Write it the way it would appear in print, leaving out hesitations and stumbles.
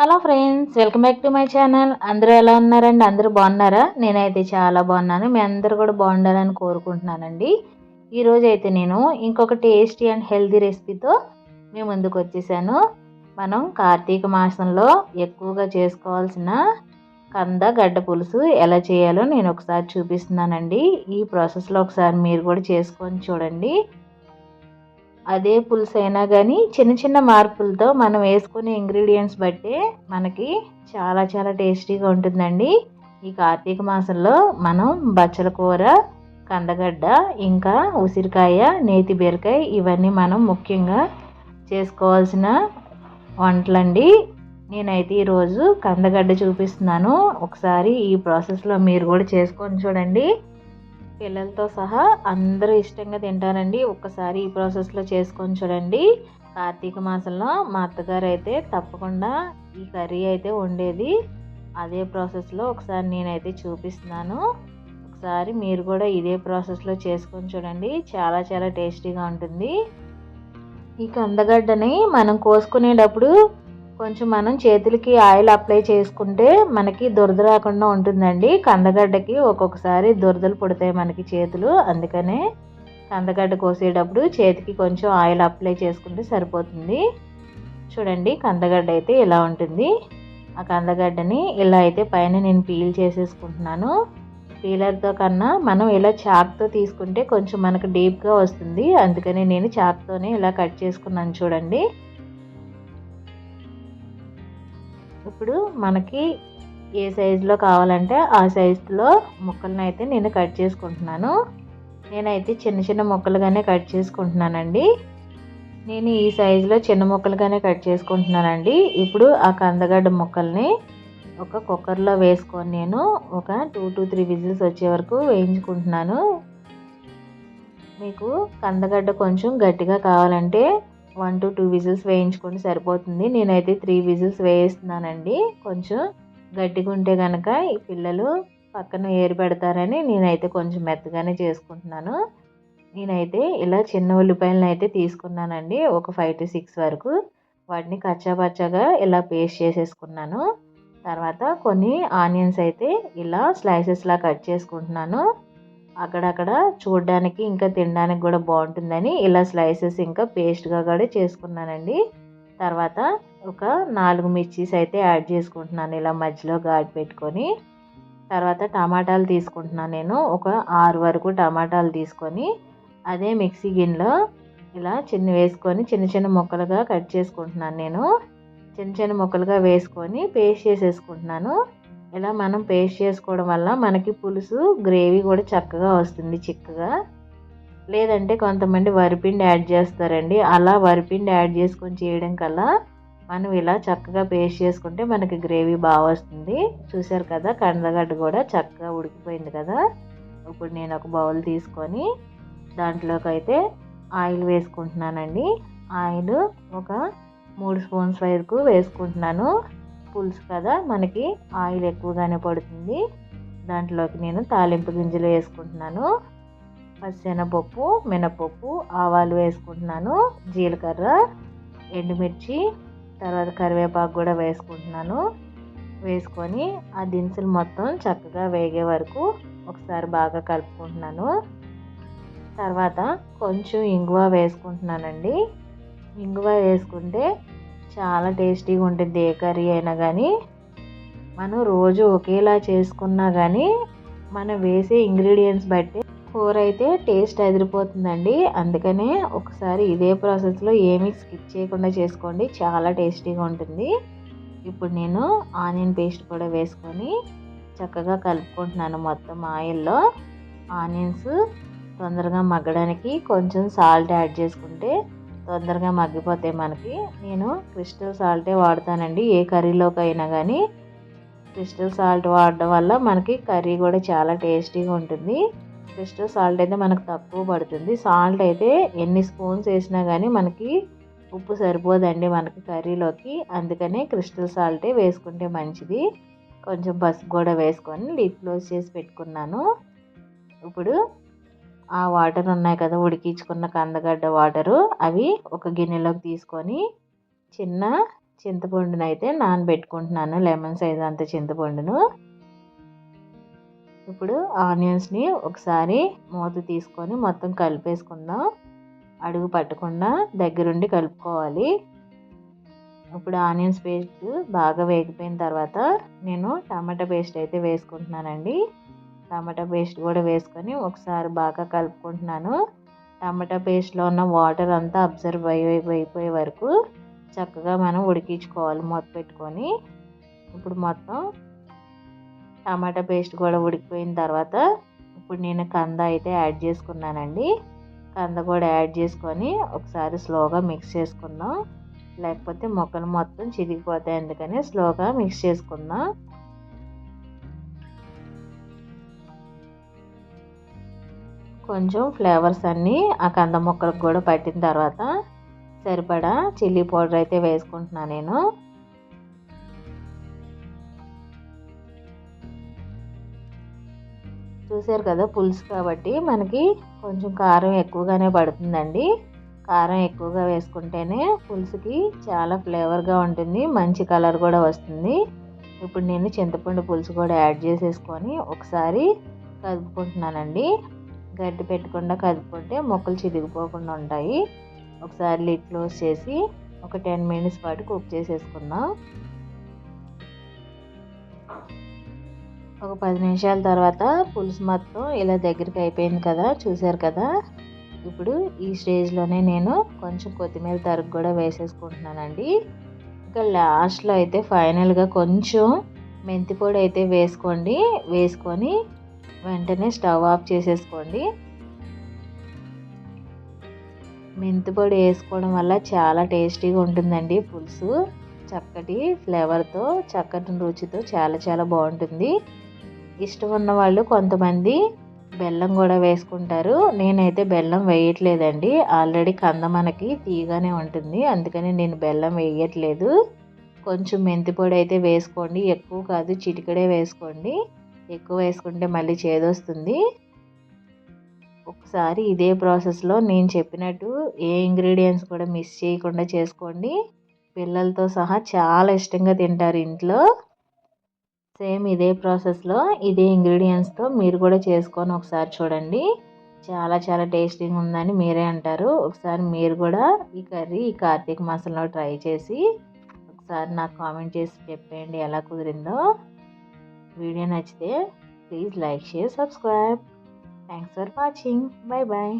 Hello friends, welcome back to my channel. అందరూ ఎలా ఉన్నారండి? అందరూ బాగున్నారా? నేనైతే చాలా బాగున్నాను. మీ అందరూ కూడా బాగుండాలని కోరుకుంటున్నానండి. ఈరోజు అయితే నేను ఇంకొక టేస్టీ అండ్ హెల్తీ రెసిపీతో మీ ముందుకు వచ్చేసాను. మనం కార్తీక మాసంలో ఎక్కువగా చేసుకోవాల్సిన గడ్డ పులుసు ఎలా చేయాలో నేను ఒకసారి చూపిస్తున్నానండి. ఈ ప్రాసెస్లో ఒకసారి మీరు కూడా చేసుకొని చూడండి. అదే పులుసు అయినా కానీ చిన్న చిన్న మార్పులతో మనం వేసుకునే ఇంగ్రీడియంట్స్ బట్టే మనకి చాలా చాలా టేస్టీగా ఉంటుందండి. ఈ కార్తీక మాసంలో మనం బచ్చల కూర, కందగడ్డ, ఇంకా ఉసిరికాయ, నేతి బీరకాయ ఇవన్నీ మనం ముఖ్యంగా చేసుకోవాల్సిన వంటలండి. నేనైతే ఈరోజు కందగడ్డ చూపిస్తున్నాను. ఒకసారి ఈ ప్రాసెస్లో మీరు కూడా చేసుకొని చూడండి. పిల్లలతో సహా అందరూ ఇష్టంగా తింటారండి. ఒక్కసారి ఈ ప్రాసెస్లో చేసుకొని చూడండి. కార్తీక మాసంలో మా అత్తగారు అయితే తప్పకుండా ఈ కర్రీ అయితే వండేది. అదే ప్రాసెస్లో ఒకసారి నేనైతే చూపిస్తున్నాను. ఒకసారి మీరు కూడా ఇదే ప్రాసెస్లో చేసుకొని చూడండి. చాలా చాలా టేస్టీగా ఉంటుంది. ఈ కందగడ్డని మనం కోసుకునేటప్పుడు కొంచెం మనం చేతులకి ఆయిల్ అప్లై చేసుకుంటే మనకి దురద రాకుండా ఉంటుందండి. కందగడ్డకి ఒక్కొక్కసారి దురదలు పుడతాయి మనకి చేతులు. అందుకనే కందగడ్డ కోసేటప్పుడు చేతికి కొంచెం ఆయిల్ అప్లై చేసుకుంటే సరిపోతుంది. చూడండి, కందగడ్డ అయితే ఇలా ఉంటుంది. ఆ కందగడ్డని ఇలా అయితే పైన నేను పీల్ చేసేసుకుంటున్నాను. పీలర్తో కన్నా మనం ఇలా చాక్తో తీసుకుంటే కొంచెం మనకు డీప్గా వస్తుంది. అందుకని నేను చాక్తోనే ఇలా కట్ చేసుకున్నాను. చూడండి, ఇప్పుడు మనకి ఏ సైజులో కావాలంటే ఆ సైజులో ముక్కలను అయితే నేను కట్ చేసుకుంటున్నాను. నేనైతే చిన్న చిన్న ముక్కలుగానే కట్ చేసుకుంటున్నానండి. నేను ఈ సైజులో చిన్న ముక్కలుగానే కట్ చేసుకుంటున్నానండి. ఇప్పుడు ఆ కందగడ్డ ముక్కల్ని ఒక కుక్కర్లో వేసుకొని నేను ఒక 2 to 3 విజిల్స్ వచ్చే వరకు వేయించుకుంటున్నాను. మీకు కందగడ్డ కొంచెం గట్టిగా కావాలంటే 1 to 2 విజిల్స్ వేయించుకుంటే సరిపోతుంది. నేనైతే 3 విజిల్స్ వేయిస్తున్నానండి. కొంచెం గట్టిగా ఉంటే కనుక ఈ పిల్లలు పక్కన ఏరు పెడతారని నేనైతే కొంచెం మెత్తగానే చేసుకుంటున్నాను. నేనైతే ఇలా చిన్న ఉల్లిపాయలను అయితే తీసుకున్నానండి, ఒక 5 to 6 వరకు. వాటిని కచ్చాపచ్చాగా ఇలా పేస్ట్ చేసేసుకున్నాను. తర్వాత కొన్ని ఆనియన్స్ అయితే ఇలా స్లైసెస్లా కట్ చేసుకుంటున్నాను. అక్కడక్కడ చూడడానికి ఇంకా తినడానికి కూడా బాగుంటుందని ఇలా స్లైసెస్ ఇంకా పేస్ట్గా కూడా చేసుకున్నానండి. తర్వాత ఒక 4 మిర్చీస్ అయితే యాడ్ చేసుకుంటున్నాను ఇలా మధ్యలో ఘాటు పెట్టుకొని. తర్వాత టమాటాలు తీసుకుంటున్నాను. నేను ఒక 6 వరకు టమాటాలు తీసుకొని అదే మిక్సీ గిన్నెలో ఇలా వేసుకొని చిన్న చిన్న ముక్కలుగా కట్ చేసుకుంటున్నాను. నేను చిన్న చిన్న ముక్కలుగా వేసుకొని పేస్ట్ చేసేసుకుంటున్నాను. ఇలా మనం పేస్ట్ చేసుకోవడం వల్ల మనకి పులుసు గ్రేవీ కూడా చక్కగా వస్తుంది, చిక్కగా. లేదంటే కొంతమంది వరిపిండి యాడ్ చేస్తారండి. అలా వరిపిండి యాడ్ చేసుకొని చేయడం కల్లా మనం ఇలా చక్కగా పేస్ట్ చేసుకుంటే మనకి గ్రేవీ బాగా వస్తుంది. చూసారు కదా, కందగడ్డ కూడా చక్కగా ఉడికిపోయింది కదా. ఇప్పుడు నేను ఒక బౌల్ తీసుకొని దాంట్లోకి అయితే ఆయిల్ వేసుకుంటున్నానండి. ఆయిల్ ఒక 3 స్పూన్స్ వరకు వేసుకుంటున్నాను. పులుసు కదా, మనకి ఆయిల్ ఎక్కువగానే పడుతుంది. దాంట్లోకి నేను తాలింపు గింజలు వేసుకుంటున్నాను. పచ్చెనపప్పు, మినపప్పు, ఆవాలు వేసుకుంటున్నాను. జీలకర్ర, ఎండుమిర్చి, తర్వాత కరివేపాకు కూడా వేసుకుంటున్నాను. వేసుకొని ఆ దినుసులు మొత్తం చక్కగా వేగే వరకు ఒకసారి బాగా కలుపుకుంటున్నాను. తర్వాత కొంచెం ఇంగువ వేసుకుంటున్నానండి. ఇంగువ వేసుకుంటే చాలా టేస్టీగా ఉంటుంది. ఏ కర్రీ అయినా కానీ మనం రోజు ఒకేలా చేసుకున్నా కానీ మనం వేసే ఇంగ్రీడియంట్స్ బట్టి కూర అయితే టేస్ట్ అదిరిపోతుందండి. అందుకనే ఒకసారి ఇదే ప్రాసెస్లో ఏమీ స్కిప్ చేయకుండా చేసుకోండి, చాలా టేస్టీగా ఉంటుంది. ఇప్పుడు నేను ఆనియన్ పేస్ట్ కూడా వేసుకొని చక్కగా కలుపుకుంటున్నాను. మొత్తం ఆయిల్లో ఆనియన్స్ తొందరగా మగ్గడానికి కొంచెం సాల్ట్ యాడ్ చేసుకుంటే తొందరగా మగ్గిపోతాయి మనకి. నేను క్రిస్టల్ సాల్టే వాడతానండి ఏ కర్రీలోకి అయినా కానీ. క్రిస్టల్ సాల్ట్ వాడడం వల్ల మనకి కర్రీ కూడా చాలా టేస్టీగా ఉంటుంది. క్రిస్టల్ సాల్ట్ అయితే మనకు తక్కువ పడుతుంది. సాల్ట్ అయితే ఎన్ని స్పూన్స్ వేసినా కానీ మనకి ఉప్పు సరిపోదండి మనకి కర్రీలోకి. అందుకనే క్రిస్టల్ సాల్టే వేసుకుంటే మంచిది. కొంచెం పసుపు కూడా వేసుకొని లిడ్ క్లోజ్ చేసి పెట్టుకున్నాను. ఇప్పుడు ఆ వాటర్ ఉన్నాయి కదా, ఉడికించుకున్న కందగడ్డ వాటరు, అవి ఒక గిన్నెలోకి తీసుకొని చిన్న చింతపండును అయితే నానబెట్టుకుంటున్నాను, లెమన్ సైజ్ అంత చింతపండును. ఇప్పుడు ఆనియన్స్ని ఒకసారి మూత తీసుకొని మొత్తం కలిపేసుకుందాం, అడుగు పట్టకుండా దగ్గరుండి కలుపుకోవాలి. ఇప్పుడు ఆనియన్స్ పేస్ట్ బాగా వేగిపోయిన తర్వాత నేను టమాటా పేస్ట్ అయితే వేసుకుంటున్నానండి. టమాటా పేస్ట్ కూడా వేసుకొని ఒకసారి బాగా కలుపుకుంటున్నాను. టమాటా పేస్ట్లో ఉన్న వాటర్ అంతా అబ్జర్వ్ అయిపోయే వరకు చక్కగా మనం ఉడికించుకోవాలి మూత పెట్టుకొని. ఇప్పుడు మొత్తం టమాటా పేస్ట్ కూడా ఉడికిపోయిన తర్వాత ఇప్పుడు నేను కంద అయితే యాడ్ చేసుకున్నానండి. కంద కూడా యాడ్ చేసుకొని ఒకసారి స్లోగా మిక్స్ చేసుకుందాం, లేకపోతే మొక్కలు మొత్తం చిరిగిపోతాయి, అందుకని స్లోగా మిక్స్ చేసుకుందాం. కొంచెం ఫ్లేవర్స్ అన్నీ ఆ కంద మొక్కలకు కూడా పట్టిన తర్వాత సరిపడా చిల్లీ పౌడర్ అయితే వేసుకుంటున్నాను నేను. చూసారు కదా, పులుసు కాబట్టి మనకి కొంచెం కారం ఎక్కువగానే పడుతుందండి. కారం ఎక్కువగా వేసుకుంటేనే పులుసుకి చాలా ఫ్లేవర్గా ఉంటుంది, మంచి కలర్ కూడా వస్తుంది. ఇప్పుడు నేను చింతపండు పులుసు కూడా యాడ్ చేసేసుకొని ఒకసారి కలుపుకుంటున్నానండి. గడ్డి పెట్టకుండా కలుపుకుంటే మొక్కలు చిరిగిపోకుండా ఉంటాయి. ఒకసారి లిడ్ క్లోజ్ చేసి ఒక 10 మినిట్స్ పాటు కుక్ చేసేసుకుందాం. ఒక 10 నిమిషాల తర్వాత పులుసు మొత్తం ఇలా దగ్గరికి అయిపోయింది కదా, చూసారు కదా. ఇప్పుడు ఈ స్టేజ్లోనే నేను కొంచెం కొత్తిమీర తరుగు కూడా వేసేసుకుంటున్నానండి. ఇంకా లాస్ట్లో అయితే ఫైనల్గా కొంచెం మెంతి పొడి అయితే వేసుకొని వెంటనే స్టవ్ ఆఫ్ చేసేసుకోండి. మెంతి పొడి వేసుకోవడం వల్ల చాలా టేస్టీగా ఉంటుందండి పులుసు. చక్కటి ఫ్లేవర్తో, చక్కటి రుచితో చాలా చాలా బాగుంటుంది. ఇష్టం ఉన్న వాళ్ళు కొంతమంది బెల్లం కూడా వేసుకుంటారు. నేనైతే బెల్లం వేయట్లేదండి, ఆల్రెడీ కంద మనకి తీయగానే ఉంటుంది, అందుకని నేను బెల్లం వేయట్లేదు. కొంచెం మెంతి పొడి అయితే వేసుకోండి, ఎక్కువ కాదు, చిటికెడే వేసుకోండి. ఎక్కువ వేసుకుంటే మళ్ళీ చేదొస్తుంది. ఒకసారి ఇదే ప్రాసెస్లో నేను చెప్పినట్టు ఏ ఇంగ్రీడియంట్స్ కూడా మిస్ చేయకుండా చేసుకోండి. పిల్లలతో సహా చాలా ఇష్టంగా తింటారు ఇంట్లో. సేమ్ ఇదే ప్రాసెస్లో ఇదే ఇంగ్రీడియంట్స్తో మీరు కూడా చేసుకొని ఒకసారి చూడండి, చాలా చాలా టేస్టీగా ఉందని మీరే అంటారు. ఒకసారి మీరు కూడా ఈ కర్రీ ఈ కార్తీక మాసంలో ట్రై చేసి ఒకసారి నాకు కామెంట్ చేసి చెప్పేయండి ఎలా కుదిరిందో. వీడియో నచ్చితే please like, share, subscribe. Thanks for watching. Bye bye.